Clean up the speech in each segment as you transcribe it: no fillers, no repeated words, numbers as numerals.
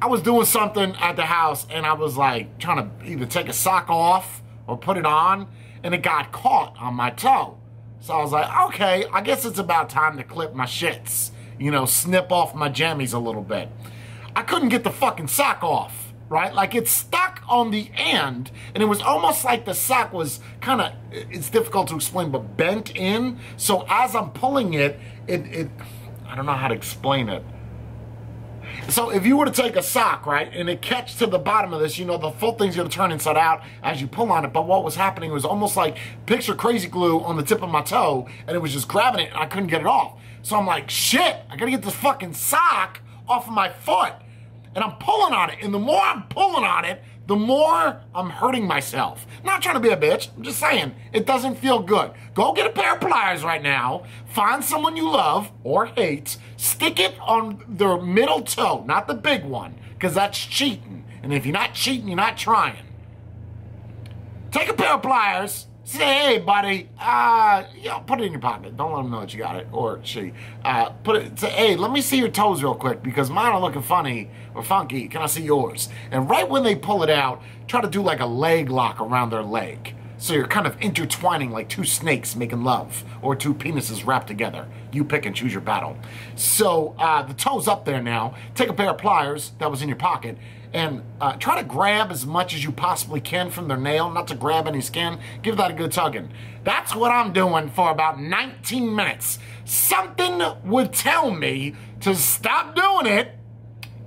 I was doing something at the house and I was like trying to either take a sock off or put it on, and it got caught on my toe. So I was like, okay, I guess it's about time to clip my shits. You know, snip off my jammies a little bit. I couldn't get the fucking sock off, right? Like it stuck on the end, and it was almost like the sock was kind of, it's difficult to explain, but bent in. So as I'm pulling it, I don't know how to explain it. So if you were to take a sock, right, and it catch to the bottom of this, you know, the full thing's gonna turn inside out as you pull on it. But what was happening was almost like picture crazy glue on the tip of my toe, and it was just grabbing it and I couldn't get it off. So I'm like, shit, I gotta get this fucking sock off of my foot. And I'm pulling on it, and the more I'm pulling on it, the more I'm hurting myself. Not trying to be a bitch, I'm just saying, it doesn't feel good. Go get a pair of pliers right now, find someone you love or hate, stick it on their middle toe, not the big one, because that's cheating. And if you're not cheating, you're not trying. Take a pair of pliers, say, hey, buddy, put it in your pocket. Don't let them know that you got it, or she. Say, hey, let me see your toes real quick, because mine are looking funny or funky. Can I see yours? And right when they pull it out, try to do like a leg lock around their leg. So you're kind of intertwining like two snakes making love, or two penises wrapped together. You pick and choose your battle. So the toe's up there now. Take a pair of pliers that was in your pocket, and try to grab as much as you possibly can from their nail, not to grab any skin. Give that a good tugging. That's what I'm doing for about 19 minutes. Something would tell me to stop doing it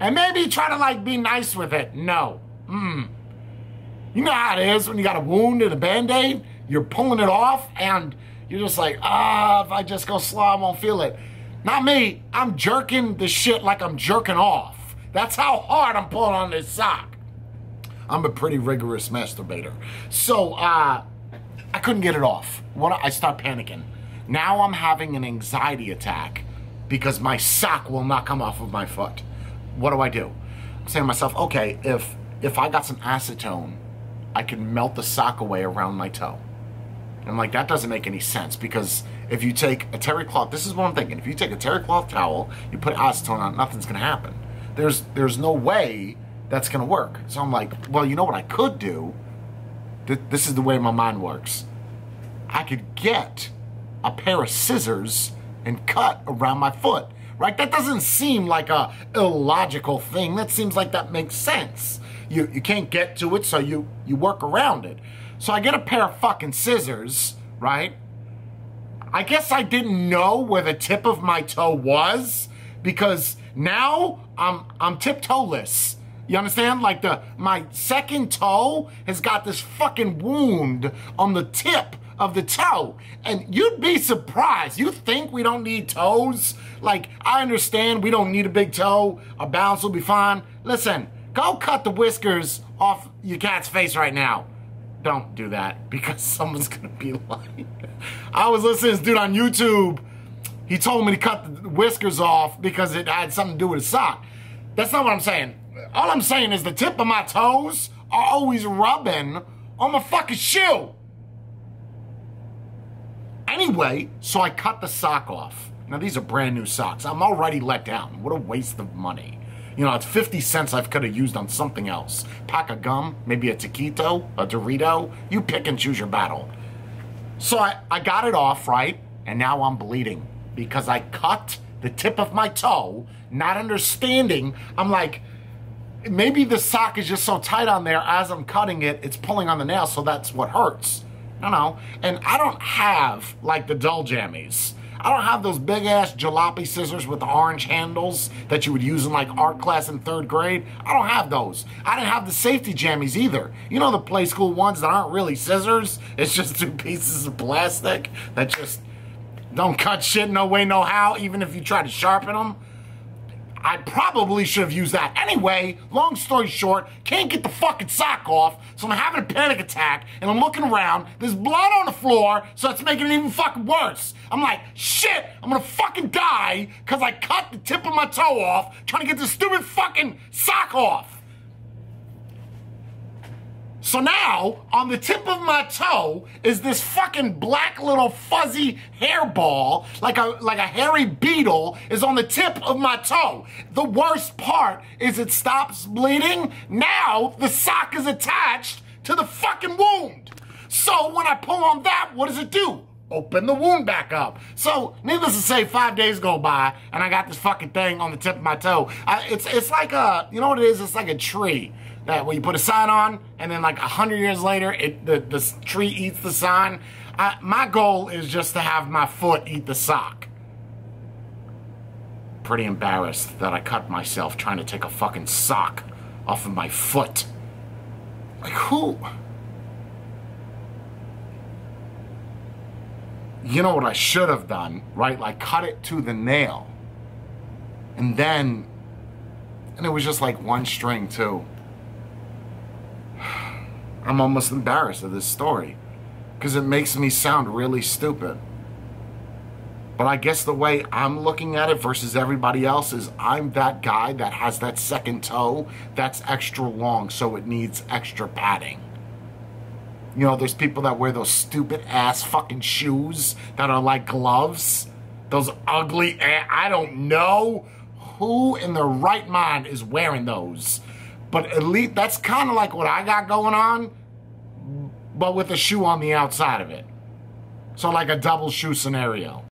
and maybe try to like be nice with it. No. You know how it is when you got a wound and a Band-Aid? You're pulling it off and you're just like, if I just go slow, I won't feel it. Not me. I'm jerking the shit like I'm jerking off. That's how hard I'm pulling on this sock. I'm a pretty rigorous masturbator. So, I couldn't get it off. I start panicking. Now I'm having an anxiety attack because my sock will not come off of my foot. What do? I'm saying to myself, okay, if I got some acetone, I can melt the sock away around my toe. And I'm like, that doesn't make any sense, because if you take a terry cloth, this is what I'm thinking. If you take a terry cloth towel, you put acetone on it, nothing's gonna happen. There's no way that's gonna work. So I'm like, well, you know what I could do? This is the way my mind works. I could get a pair of scissors and cut around my foot, right? That doesn't seem like a illogical thing. That seems like that makes sense. You can't get to it, so you work around it. So I get a pair of fucking scissors, right? I guess I didn't know where the tip of my toe was, because now I'm tiptoeless. You understand? Like my second toe has got this fucking wound on the tip of the toe. And you'd be surprised. You think we don't need toes? Like, I understand we don't need a big toe. Our balance will be fine. Listen, go cut the whiskers off your cat's face right now. Don't do that, because someone's gonna be like, I was listening to this dude on YouTube. He told me to cut the whiskers off because it had something to do with his sock. That's not what I'm saying. All I'm saying is the tip of my toes are always rubbing on my fucking shoe. Anyway, so I cut the sock off. Now, these are brand new socks. I'm already let down. What a waste of money. You know, it's 50 cents I could have used on something else. Pack of gum, maybe a taquito, a Dorito. You pick and choose your battle. So I got it off, right? And now I'm bleeding because I cut the tip of my toe, not understanding. I'm like, maybe the sock is just so tight on there, as I'm cutting it, it's pulling on the nail, so that's what hurts. No. And I don't have, like, the dull jammies. I don't have those big-ass jalopy scissors with the orange handles that you would use in, like, art class in 3rd grade. I don't have those. I didn't have the safety jammies either. You know, the play school ones that aren't really scissors? It's just 2 pieces of plastic that just don't cut shit no way, no how, even if you try to sharpen them. I probably should have used that. Anyway, long story short, can't get the fucking sock off, so I'm having a panic attack, and I'm looking around, there's blood on the floor, so it's making it even fucking worse. I'm like, shit, I'm gonna fucking die, because I cut the tip of my toe off, trying to get this stupid fucking sock off. So now, on the tip of my toe is this fucking black little fuzzy hairball, like a hairy beetle, is on the tip of my toe. The worst part is it stops bleeding. Now, the sock is attached to the fucking wound. So when I pull on that, what does it do? Open the wound back up. So, needless to say, 5 days go by, and I got this fucking thing on the tip of my toe. It's like you know what it is? It's like a tree that where you put a sign on, and then like 100 years later, the tree eats the sign. My goal is just to have my foot eat the sock. Pretty embarrassed that I cut myself trying to take a fucking sock off of my foot. Like, who? You know what I should have done, right? Like, cut it to the nail. And it was just like one string, too. I'm almost embarrassed of this story because it makes me sound really stupid. But I guess the way I'm looking at it versus everybody else is I'm that guy that has that second toe that's extra long, so it needs extra padding. You know, there's people that wear those stupid ass fucking shoes that are like gloves. Those ugly I don't know who in their right mind is wearing those. But at least that's kind of like what I got going on, but with a shoe on the outside of it. So like a double shoe scenario.